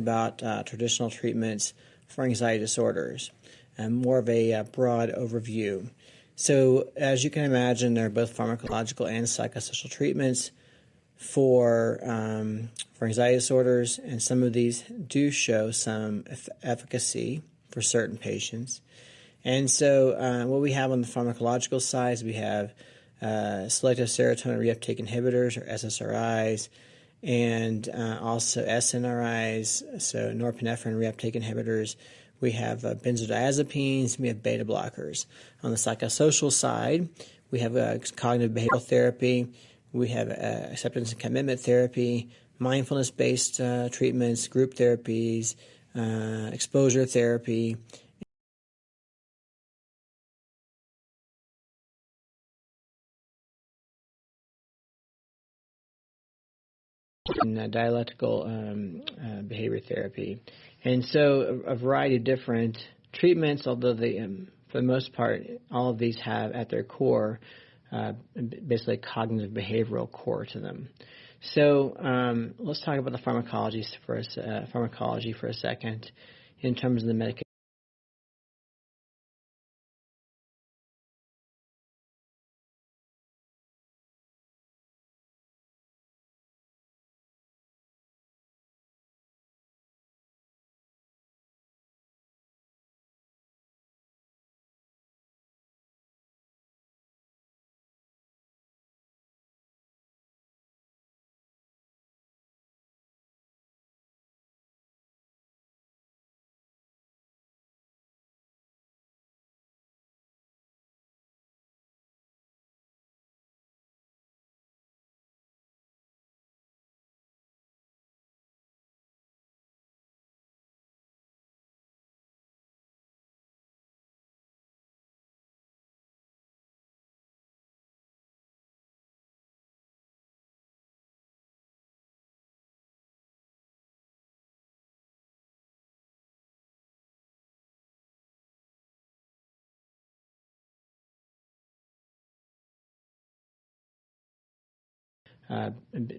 about traditional treatments for anxiety disorders, and more of a broad overview. So as you can imagine, they're both pharmacological and psychosocial treatments for anxiety disorders, and some of these do show some efficacy for certain patients. And so what we have on the pharmacological side is we have selective serotonin reuptake inhibitors, or SSRIs, and also SNRIs, so norepinephrine reuptake inhibitors. We have benzodiazepines, we have beta blockers. On the psychosocial side, we have cognitive behavioral therapy, we have acceptance and commitment therapy, mindfulness-based treatments, group therapies, exposure therapy, and dialectical behavior therapy. And so a variety of different treatments, although they, for the most part, all of these have at their core basically a cognitive behavioral core to them. So let's talk about the pharmacology for a second in terms of the medication.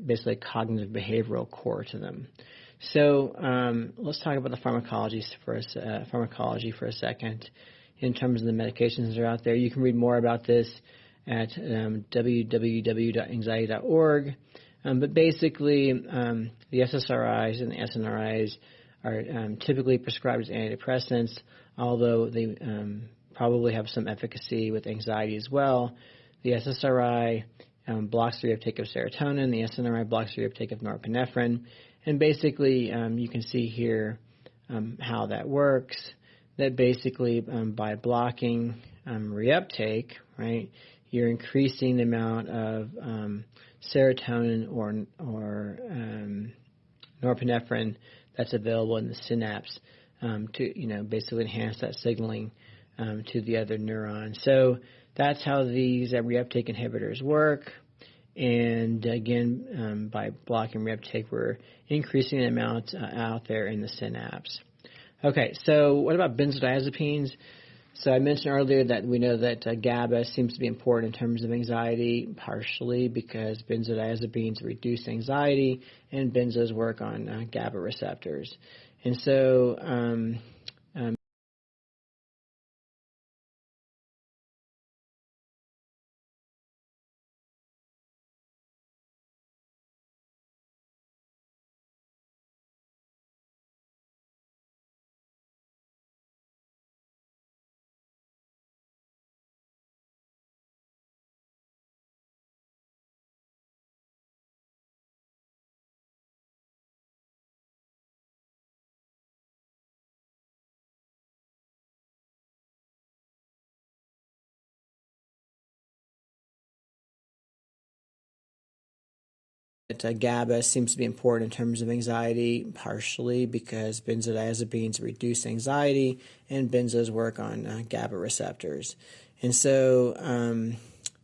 Basically cognitive behavioral core to them. So let's talk about the pharmacology for a second in terms of the medications that are out there. You can read more about this at www.anxiety.org. But basically, the SSRIs and the SNRIs are typically prescribed as antidepressants, although they probably have some efficacy with anxiety as well. The SSRI blocks the reuptake of serotonin. The SNRI blocks the reuptake of norepinephrine. And basically, you can see here how that works. That basically, by blocking reuptake, right, you're increasing the amount of serotonin or norepinephrine that's available in the synapse to, basically enhance that signaling to the other neuron. So that's how these reuptake inhibitors work. And again, by blocking reuptake, we're increasing the amount out there in the synapse. Okay, so what about benzodiazepines? So I mentioned earlier that we know that GABA seems to be important in terms of anxiety, partially because benzodiazepines reduce anxiety, and benzos work on GABA receptors. And so GABA seems to be important in terms of anxiety, partially because benzodiazepines reduce anxiety, and benzos work on GABA receptors. And so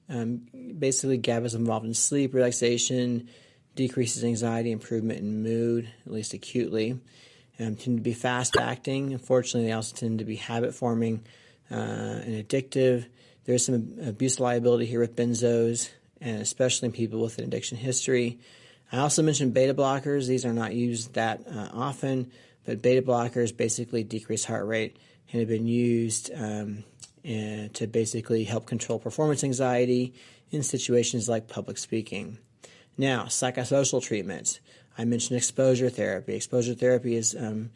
basically GABA is involved in sleep, relaxation, decreases anxiety, improvement in mood, at least acutely. Tend to be fast-acting. Unfortunately, they also tend to be habit-forming and addictive. There's some abuse liability here with benzos, and especially in people with an addiction history. I also mentioned beta blockers. These are not used that often, But beta blockers basically decrease heart rate and have been used to basically help control performance anxiety in situations like public speaking. Now, psychosocial treatments. I mentioned exposure therapy. Exposure therapy is one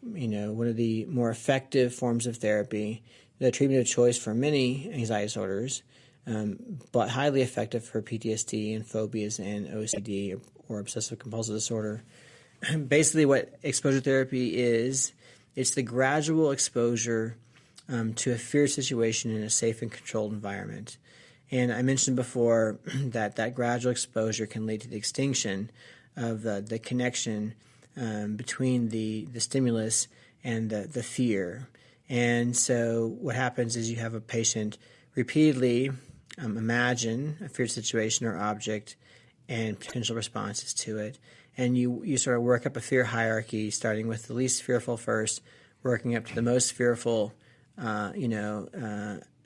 of the more effective forms of therapy, the treatment of choice for many anxiety disorders, but highly effective for PTSD and phobias and OCD or obsessive compulsive disorder. Basically, what exposure therapy is, it's the gradual exposure to a fear situation in a safe and controlled environment. And I mentioned before that gradual exposure can lead to the extinction of the connection between the stimulus and the fear. And so what happens is you have a patient repeatedly imagine a feared situation or object and potential responses to it. And you sort of work up a fear hierarchy, starting with the least fearful first, working up to the most fearful,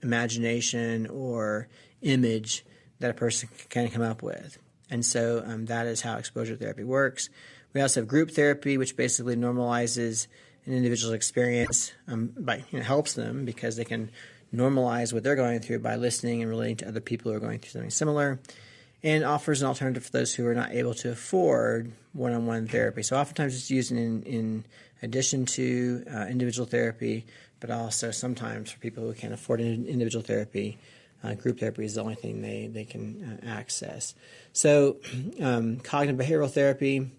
imagination or image that a person can come up with. And so that is how exposure therapy works. We also have group therapy, which basically normalizes an individual's experience, helps them because they can normalize what they're going through by listening and relating to other people who are going through something similar, and offers an alternative for those who are not able to afford one-on-one therapy. So oftentimes it's used in addition to individual therapy, but also sometimes for people who can't afford individual therapy, group therapy is the only thing they can access. So cognitive behavioral therapy,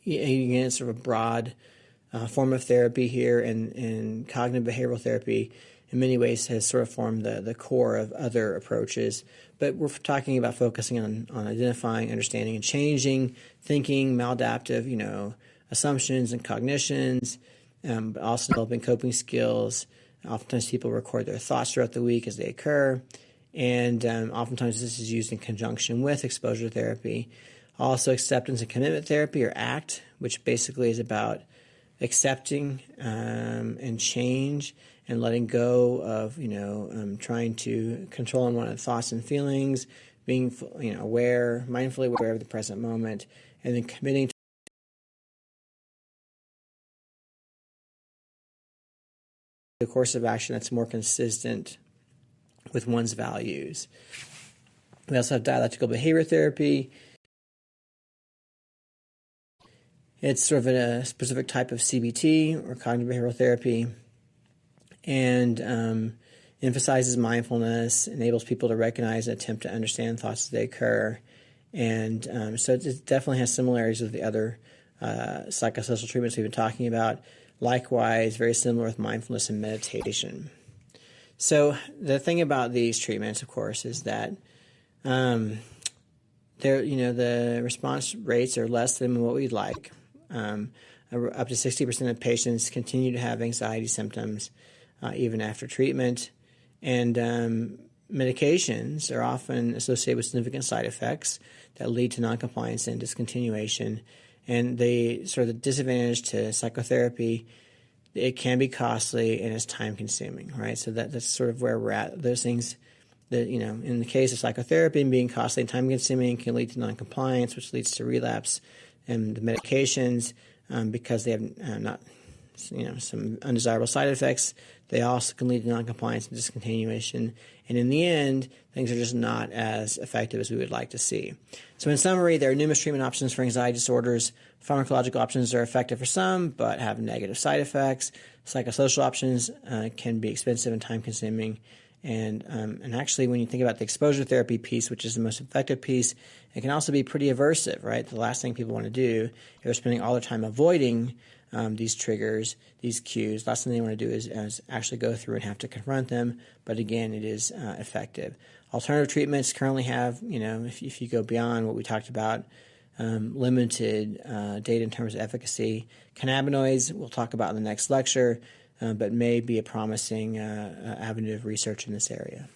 again, it's sort of a broad form of therapy here, and cognitive behavioral therapy in many ways has sort of formed the core of other approaches. But we're talking about focusing on identifying, understanding, and changing thinking, maladaptive, assumptions and cognitions, but also developing coping skills. Oftentimes people record their thoughts throughout the week as they occur, and oftentimes this is used in conjunction with exposure therapy. Also, acceptance and commitment therapy, or ACT, which basically is about accepting and change and letting go of, trying to control unwanted thoughts and feelings, being, mindfully aware of the present moment, and then committing to a course of action that's more consistent with one's values. We also have dialectical behavior therapy. It's sort of a specific type of CBT, or cognitive behavioral therapy, and emphasizes mindfulness, enables people to recognize and attempt to understand thoughts as they occur. And so it definitely has similarities with the other psychosocial treatments we've been talking about. Likewise, very similar with mindfulness and meditation. So the thing about these treatments, of course, is that the response rates are less than what we'd like. Up to 60% of patients continue to have anxiety symptoms even after treatment, and medications are often associated with significant side effects that lead to noncompliance and discontinuation. And the disadvantage to psychotherapy, it can be costly and it's time consuming, right? So that's sort of where we're at. Those things that, in the case of psychotherapy and being costly and time consuming, can lead to noncompliance, which leads to relapse. And the medications, because they have some undesirable side effects, they also can lead to noncompliance and discontinuation. And in the end, things are just not as effective as we would like to see. So in summary, there are numerous treatment options for anxiety disorders. Pharmacological options are effective for some, but have negative side effects. Psychosocial options can be expensive and time-consuming. And actually, when you think about the exposure therapy piece, which is the most effective piece, it can also be pretty aversive, right? The last thing people want to do, if they're spending all their time avoiding these triggers, these cues, last thing they want to do is actually go through and have to confront them. But again, it is effective. Alternative treatments currently have, if you go beyond what we talked about, limited data in terms of efficacy. Cannabinoids, we'll talk about in the next lecture, but may be a promising avenue of research in this area.